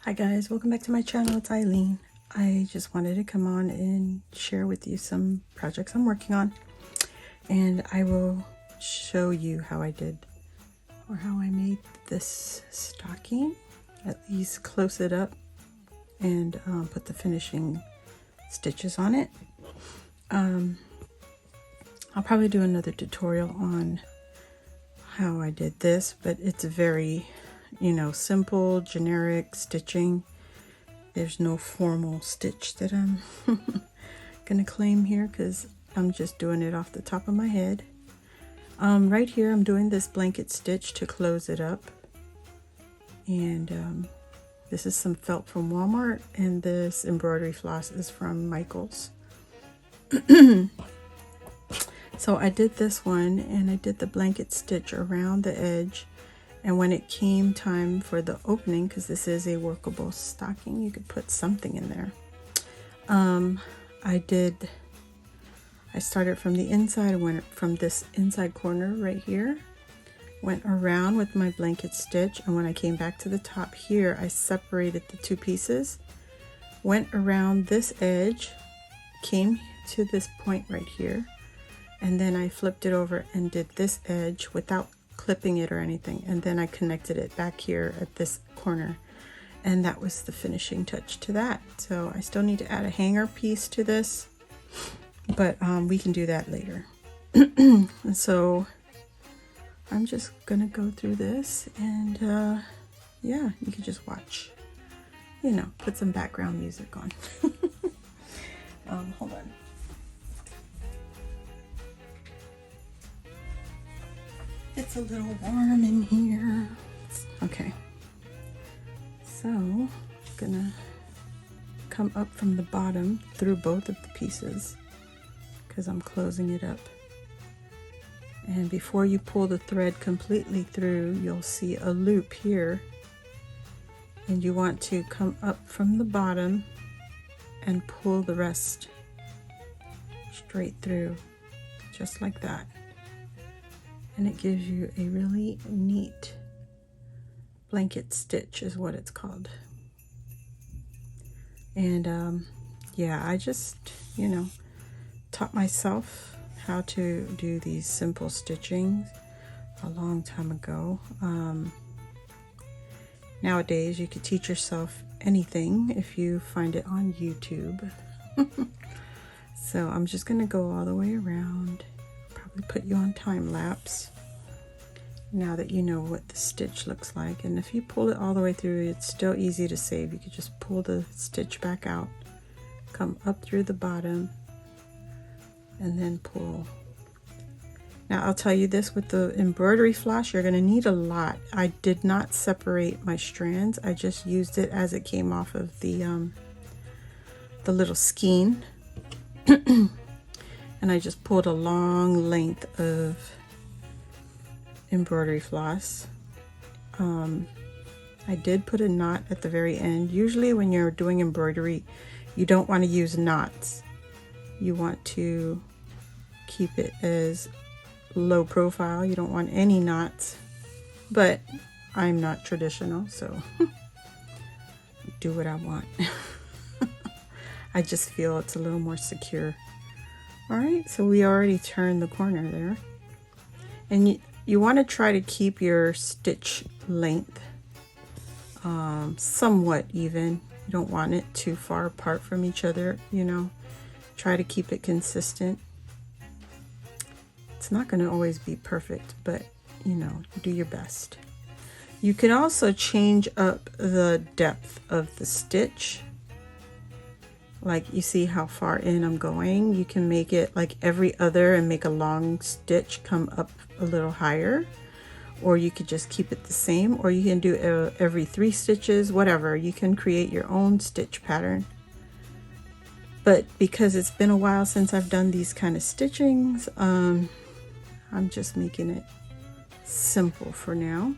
Hi guys, welcome back to my channel. It's Eileen. I just wanted to come on and share with you some projects I'm working on, and I will show you how I did or how I made this stocking. At least close it up and put the finishing stitches on it. I'll probably do another tutorial on how I did this, but it's very, simple, generic stitching. There's no formal stitch that I'm gonna claim here because I'm just doing it off the top of my head. Right here I'm doing this blanket stitch to close it up, and this is some felt from Walmart, and this embroidery floss is from Michael's. So I did this one, and I did the blanket stitch around the edge, and when it came time for the opening, because this is a workable stocking, you could put something in there. I started from the inside. I went from this inside corner right here, went around with my blanket stitch, and when I came back to the top here, I separated the two pieces, went around this edge, came to this point right here, and then I flipped it over and did this edge without clipping it or anything, and then I connected it back here at this corner, and that was the finishing touch to that. So I still need to add a hanger piece to this, but we can do that later. So I'm just gonna go through this, and yeah, you can just watch, put some background music on. Hold on. It's a little warm in here. Okay, so I'm gonna come up from the bottom through both of the pieces because I'm closing it up. And before you pull the thread completely through, you'll see a loop here, and you want to come up from the bottom and pull the rest straight through, just like that. And it gives you a really neat blanket stitch is what it's called. And yeah, I just taught myself how to do these simple stitching a long time ago. Nowadays you could teach yourself anything if you find it on YouTube. So I'm just gonna go all the way around, probably put you on time lapse now that you know what the stitch looks like. And if you pull it all the way through, it's still easy to save. You could just pull the stitch back out, come up through the bottom, and then pull. Now I'll tell you this, with the embroidery floss, you're going to need a lot. I did not separate my strands. I just used it as it came off of the little skein. And I just pulled a long length of embroidery floss. I did put a knot at the very end. Usually when you're doing embroidery, you don't want to use knots. You want to keep it as low profile. You don't want any knots, but I'm not traditional, so do what I want. I just feel it's a little more secure. All right, so we already turned the corner there, and you want to try to keep your stitch length somewhat even. You don't want it too far apart from each other, try to keep it consistent. It's not going to always be perfect, but do your best. You can also change up the depth of the stitch. Like, you see how far in I'm going? You can make it like every other and make a long stitch come up a little higher, or you could just keep it the same, or you can do every 3 stitches, whatever. You can create your own stitch pattern. But because it's been a while since I've done these kind of stitchings, I'm just making it simple for now.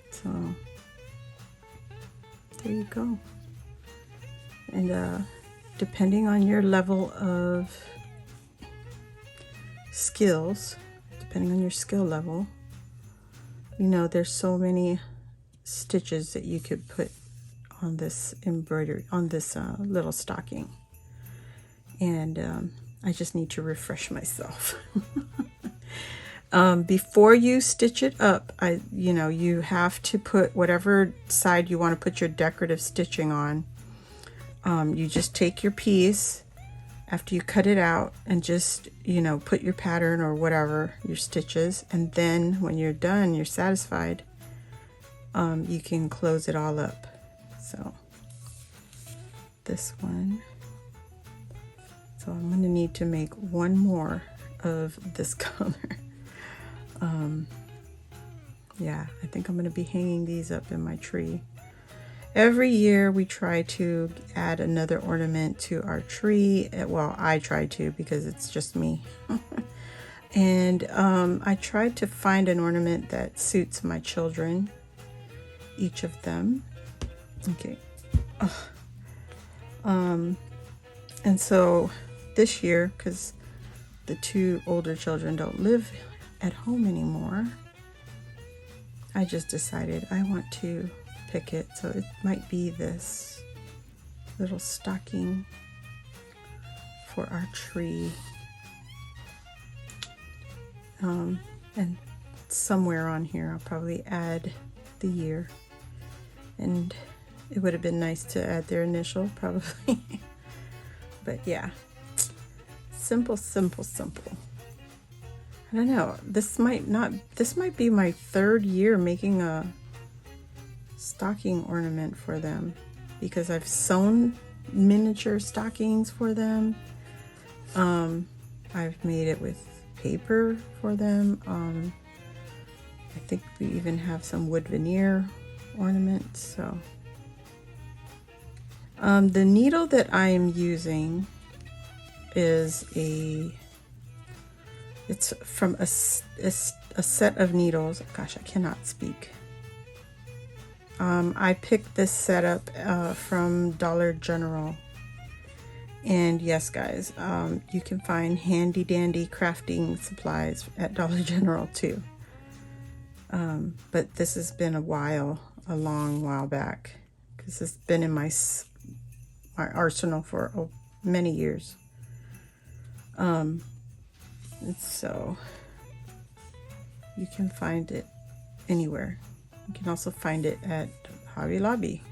So there you go. And depending on your level of skills, depending on your skill level, there's so many stitches that you could put on this embroidery, on this little stocking. And I just need to refresh myself. Before you stitch it up, you have to put whatever side you want to put your decorative stitching on. You just take your piece after you cut it out and just, put your pattern or whatever, your stitches, and then when you're done, you're satisfied, you can close it all up. So this one. So I'm going to need to make one more of this color. Yeah, I think I'm going to be hanging these up in my tree. Every year we try to add another ornament to our tree. Well, I try to because it's just me. And I tried to find an ornament that suits my children, each of them. Okay. And so this year, because the two older children don't live at home anymore, I just decided I want to pick it. So it might be this little stocking for our tree. And somewhere on here I'll probably add the year. And it would have been nice to add their initial, probably. But yeah, simple, simple, simple. I don't know, this might be my third year making a stocking ornament for them, because I've sewn miniature stockings for them. I've made it with paper for them. I think we even have some wood veneer ornaments. So the needle that I am using is it's from a set of needles. Gosh, I cannot speak. I picked this setup from Dollar General. And yes, guys, you can find handy dandy crafting supplies at Dollar General too. But this has been a long while back, because it's been in my arsenal for many years. So you can find it anywhere. You can also find it at Hobby Lobby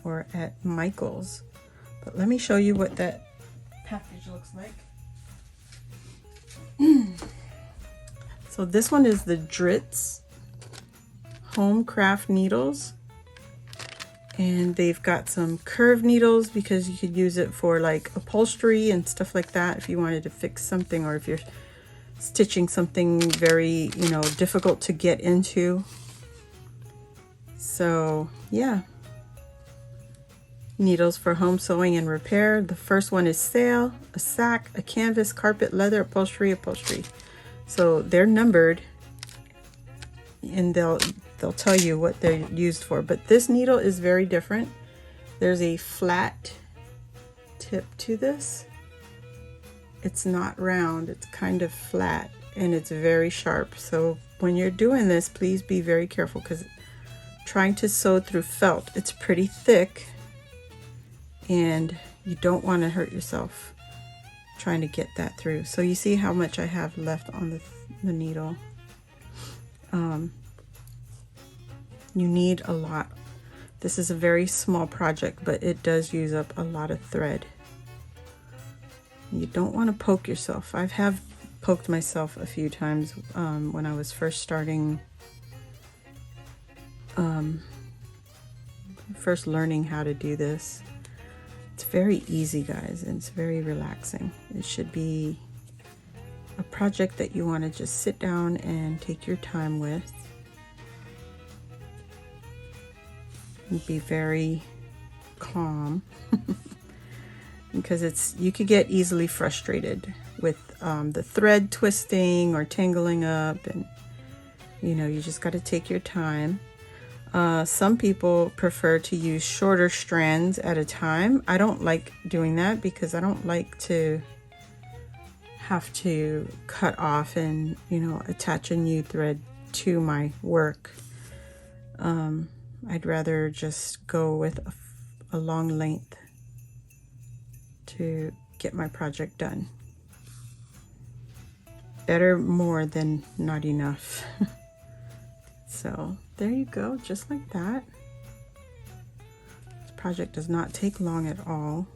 or at Michael's. But let me show you what that package looks like. So this one is the Dritz Home Craft Needles. And they've got some curved needles because you could use it for like upholstery and stuff like that if you wanted to fix something, or if you're stitching something very, difficult to get into. So yeah, needles for home sewing and repair. The first one is sail, a sack, a canvas, carpet, leather, upholstery. So they're numbered, and they'll tell you what they're used for. But this needle is very different. There's a flat tip to this. It's not round, it's kind of flat, and it's very sharp. So when you're doing this, please be very careful, because trying to sew through felt, it's pretty thick, and you don't want to hurt yourself trying to get that through. So you see how much I have left on the needle. You need a lot. This is a very small project, but it does use up a lot of thread. You don't want to poke yourself. I have poked myself a few times when I was first starting, first learning how to do this. It's very easy, guys, and it's very relaxing. It should be a project that you want to just sit down and take your time with. And be very calm. Because you could get easily frustrated with the thread twisting or tangling up, and you just got to take your time. Some people prefer to use shorter strands at a time. I don't like doing that because I don't like to have to cut off and attach a new thread to my work. I'd rather just go with a long length to get my project done. Better more than not enough. So there you go, just like that. This project does not take long at all.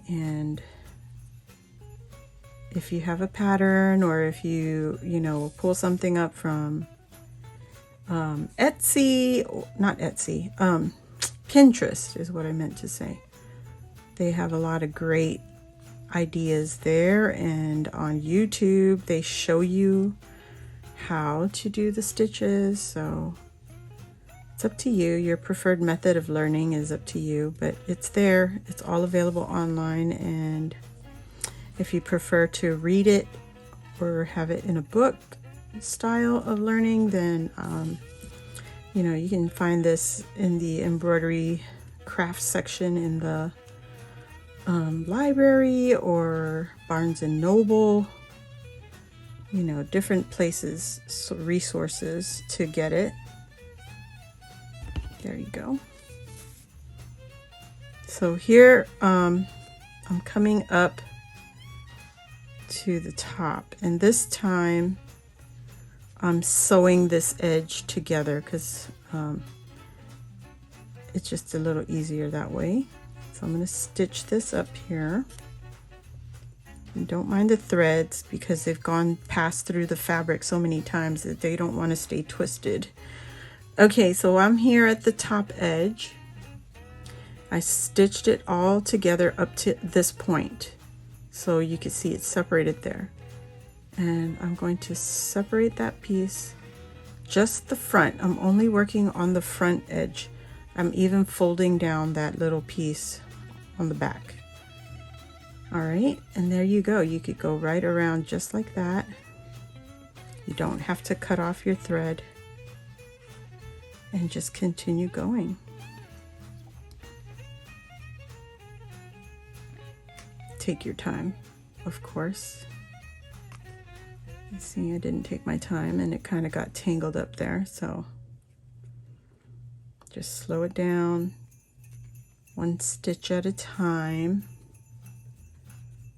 And if you have a pattern, or if you pull something up from Etsy, not Etsy, Pinterest is what I meant to say. They have a lot of great ideas there, and on YouTube they show you how to do the stitches. So it's up to you. Your preferred method of learning is up to you, but it's there. It's all available online, and if you prefer to read it or have it in a book style of learning, then you can find this in the embroidery craft section in the library or Barnes and Noble, different places, resources to get it. There you go. So here I'm coming up to the top, and this time I'm sewing this edge together because it's just a little easier that way. So I'm going to stitch this up here. And don't mind the threads because they've gone past through the fabric so many times that they don't want to stay twisted. Okay, so I'm here at the top edge. I stitched it all together up to this point, so you can see it's separated there. And I'm going to separate that piece, just the front. I'm only working on the front edge. I'm even folding down that little piece on the back. All right, and there you go. You could go right around just like that. You don't have to cut off your thread, and just continue going. Take your time, of course. You see, I didn't take my time and it kind of got tangled up there, so just slow it down, one stitch at a time.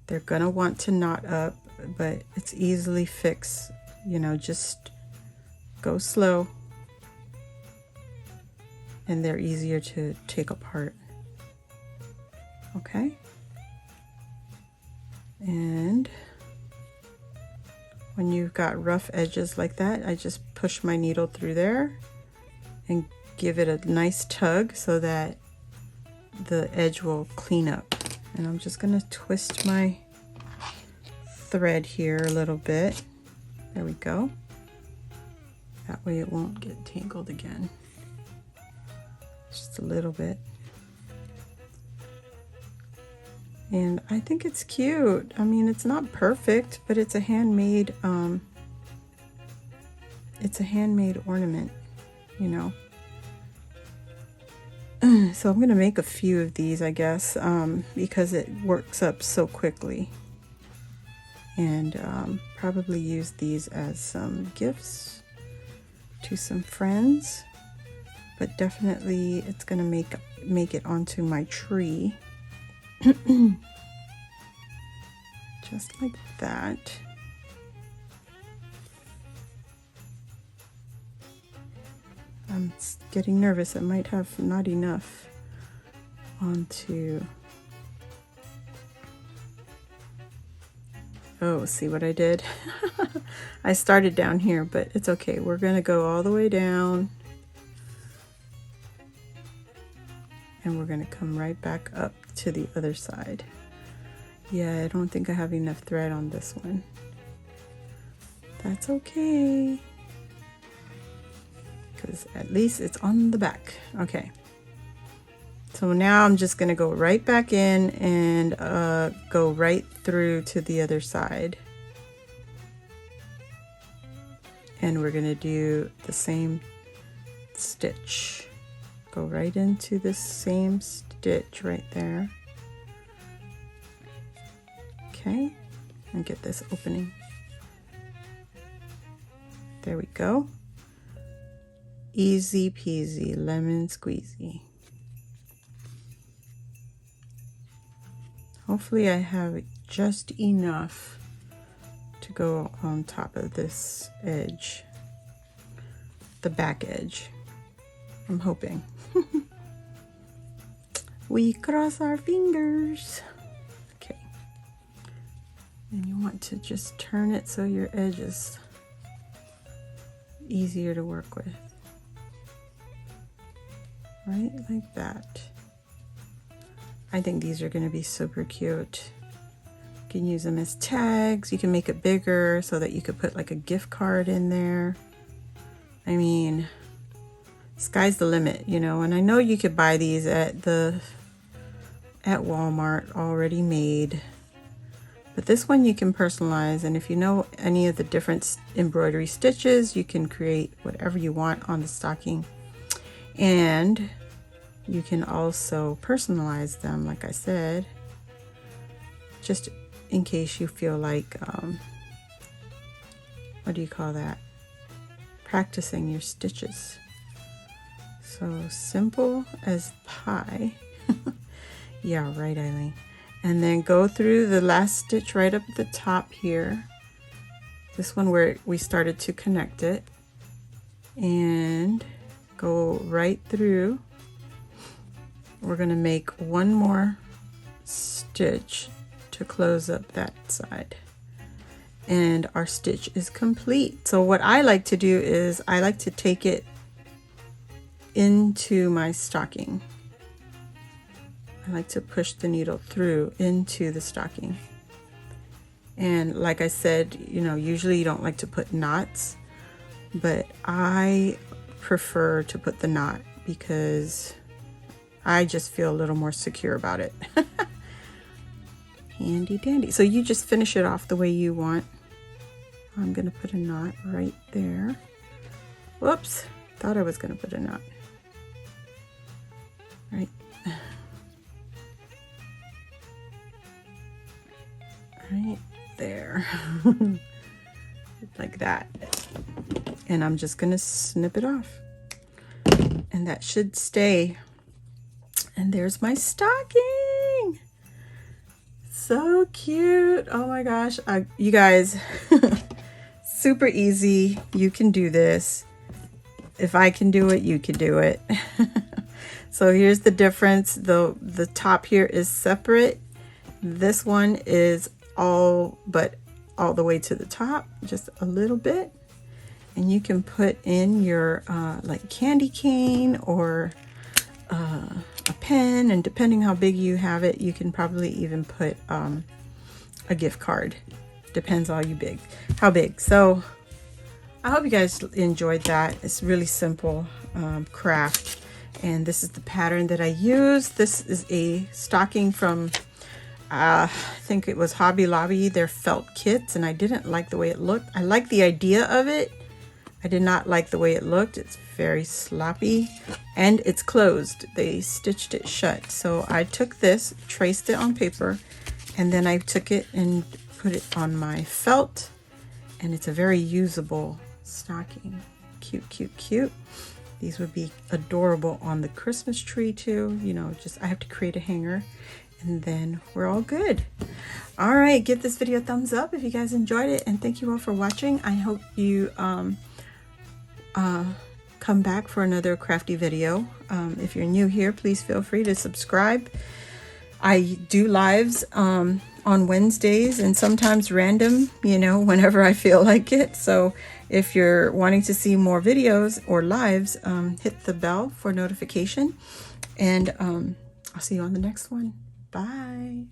They're gonna want to knot up, but it's easily fixed. Just go slow, and they're easier to take apart. Okay? And when you've got rough edges like that, I just push my needle through there and give it a nice tug so that the edge will clean up. And I'm just going to twist my thread here a little bit. There we go. That way it won't get tangled again. Just a little bit. And I think it's cute. I mean, it's not perfect, but it's a handmade ornament, So I'm gonna make a few of these, I guess, because it works up so quickly. And probably use these as some gifts to some friends. But definitely it's gonna make it onto my tree. Just like that. I'm getting nervous. I might have not enough onto. Oh, see what I did? I started down here, but it's okay. We're gonna go all the way down. And we're gonna come right back up to the other side. Yeah, I don't think I have enough thread on this one. That's okay, because at least it's on the back. Okay, so now I'm just gonna go right back in and go right through to the other side. And we're gonna do the same stitch. Go right into the same stitch right there. Okay, and get this opening. There we go. Easy peasy, lemon squeezy. Hopefully I have just enough to go on top of this edge, the back edge. I'm hoping. We cross our fingers. Okay. And you want to just turn it so your edge is easier to work with. Right like that. I think these are going to be super cute. You can use them as tags. You can make it bigger so that you could put like a gift card in there. I mean, sky's the limit, you know. And I know you could buy these at Walmart already made. But this one you can personalize, and if you know any of the different embroidery stitches, you can create whatever you want on the stocking. And you can also personalize them, like I said, just in case you feel like, what do you call that? Practicing your stitches. So simple as pie. Yeah, right, Eileen. And then go through the last stitch right up at the top here. This one where we started to connect it. And go right through. We're going to make one more stitch to close up that side. And our stitch is complete. So what I like to do is I like to take it into my stocking. I like to push the needle through into the stocking. And like I said, you know, usually you don't like to put knots, but I prefer to put the knot because I just feel a little more secure about it. Handy dandy. So you just finish it off the way you want. I'm gonna put a knot right there. Whoops, thought I was gonna put a knot. Right. Right there. Like that. And I'm just gonna snip it off. And that should stay. And there's my stocking. So cute. Oh my gosh. You guys, super easy. You can do this. If I can do it, you can do it. So here's the difference. The top here is separate. This one is all the way to the top, just a little bit. And you can put in your like candy cane or a pen, and depending how big you have it, you can probably even put a gift card. Depends on how big. So I hope you guys enjoyed that. It's really simple craft, and this is the pattern that I use. This is a stocking from I think it was Hobby Lobby, their felt kits, and I didn't like the way it looked. I like the idea of it. I did not like the way it looked. It's very sloppy, and it's closed. They stitched it shut. So I took this, traced it on paper, and then I took it and put it on my felt, and it's a very usable stocking. Cute, cute, cute. These would be adorable on the Christmas tree too. You know, just I have to create a hanger, and then we're all good. All right, give this video a thumbs up if you guys enjoyed it, and thank you all for watching. I hope you come back for another crafty video. If you're new here, please feel free to subscribe. I do lives on Wednesdays and sometimes random, you know, whenever I feel like it. So if you're wanting to see more videos or lives, hit the bell for notification, and I'll see you on the next one. Bye.